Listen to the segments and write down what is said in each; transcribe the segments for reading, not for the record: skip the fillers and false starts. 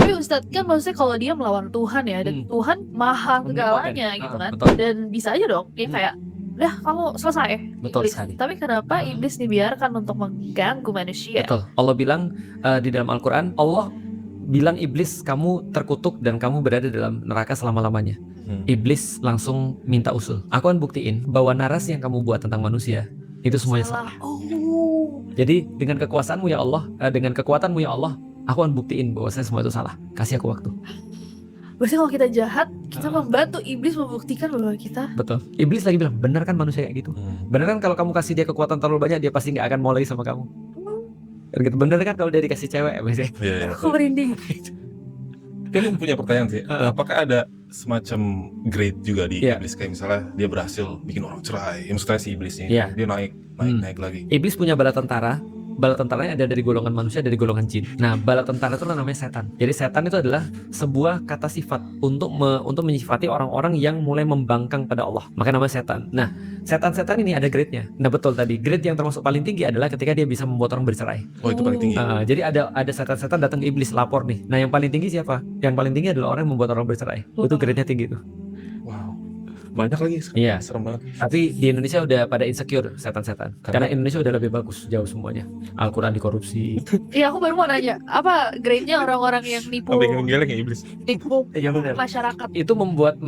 Tapi Ustadz kan maksudnya kalau dia melawan Tuhan ya, dan Tuhan maha segalanya gitu kan. Betul. Dan bisa aja dong dia kayak udah kamu selesai Betul iblis. sekali. Tapi kenapa iblis dibiarkan untuk mengganggu manusia? Betul. Allah bilang di dalam Al-Quran, Allah bilang iblis kamu terkutuk dan kamu berada dalam neraka selama-lamanya. Iblis langsung minta usul. Aku akan buktiin bahwa narasi yang kamu buat tentang manusia itu semuanya salah. Jadi dengan kekuasaanmu ya Allah, dengan kekuatanmu ya Allah, aku akan buktiin bahwa saya semua itu salah. Kasih aku waktu. Berarti kalau kita jahat, kita membantu iblis membuktikan bahwa kita. Betul. Iblis lagi bilang, benar kan manusia kayak gitu? Benar kan kalau kamu kasih dia kekuatan terlalu banyak, dia pasti nggak akan mau lagi sama kamu. Gitu. Bener kan kalau dia dikasih cewek biasanya? Iya. Aku merinding. Tapi punya pertanyaan sih, apakah ada semacam grade juga di iblis, kayak misalnya dia berhasil bikin orang cerai, maksudnya si iblis ini, dia naik lagi. Iblis punya bala tentara. Bala tentaranya ada dari golongan manusia, dari golongan jin. Nah, bala tentara itu namanya setan. Jadi setan itu adalah sebuah kata sifat untuk menyifati orang-orang yang mulai membangkang pada Allah. Maka namanya setan. Nah, setan-setan ini ada grade-nya. Nah, betul tadi. Grade yang termasuk paling tinggi adalah ketika dia bisa membuat orang bercerai. Oh, itu paling tinggi. Jadi ada setan-setan datang ke iblis lapor nih. Nah, yang paling tinggi siapa? Yang paling tinggi adalah orang yang membuat orang bercerai. Itu grade-nya tinggi tuh. Wow. Banyak lagi. Iya. Serem banget. Tapi di Indonesia udah pada insecure setan-setan. Karena Indonesia udah lebih bagus jauh semuanya. Al-Quran dikorupsi. Iya, aku baru mau nanya, apa grade-nya orang-orang yang nipu Geleng-geleng ya iblis. Iya benar. masyarakat? Itu membuat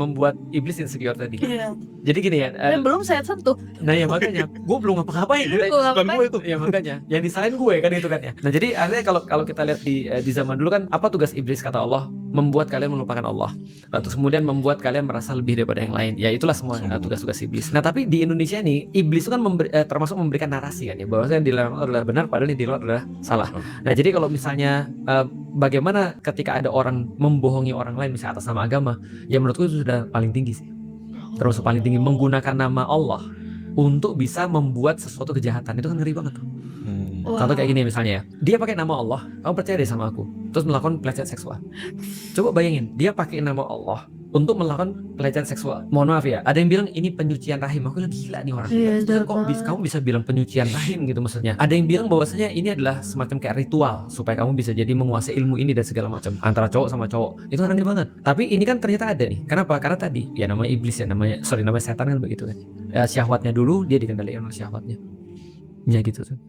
iblis insecure tadi. Iya. Jadi gini ya. Dan belum saya sentuh. Nah ya makanya, gue belum ngapa-ngapain. Bukan gue itu. Ya makanya, yang disalahin gue kan itu kan ya. Nah jadi artinya kalau kita lihat di zaman dulu kan, apa tugas iblis kata Allah? Membuat kalian melupakan Allah. Terus kemudian membuat kalian merasa lebih daripada yang lain. Ya itulah semua tugas-tugas iblis. Nah tapi di Indonesia nih, iblis itu kan termasuk memberikan narasi kan ya, bahwasanya di luar adalah benar, padahal di luar adalah salah. Nah jadi kalau misalnya bagaimana ketika ada orang membohongi orang lain misalnya atas nama agama, ya menurutku itu sudah paling tinggi sih. Termasuk paling tinggi, menggunakan nama Allah untuk bisa membuat sesuatu kejahatan, itu kan ngeri banget tuh. Contoh kayak gini misalnya ya, dia pakai nama Allah, kamu percaya deh sama aku, terus melakukan pelecehan seksual. Coba bayangin, dia pakai nama Allah untuk melakukan pelecehan seksual. Mohon maaf ya, ada yang bilang ini penyucian rahim. Aku bilang gila nih orang. Kok kamu bisa bilang penyucian rahim gitu maksudnya? Ada yang bilang bahwasanya ini adalah semacam kayak ritual supaya kamu bisa jadi menguasai ilmu ini dan segala macam antara cowok sama cowok. Itu aneh banget. Tapi ini kan ternyata ada nih. Kenapa? Karena tadi ya namanya iblis ya, namanya setan kan begitu kan. Syahwatnya dulu dia dikendalikan oleh syahwatnya. Ya gitu tuh.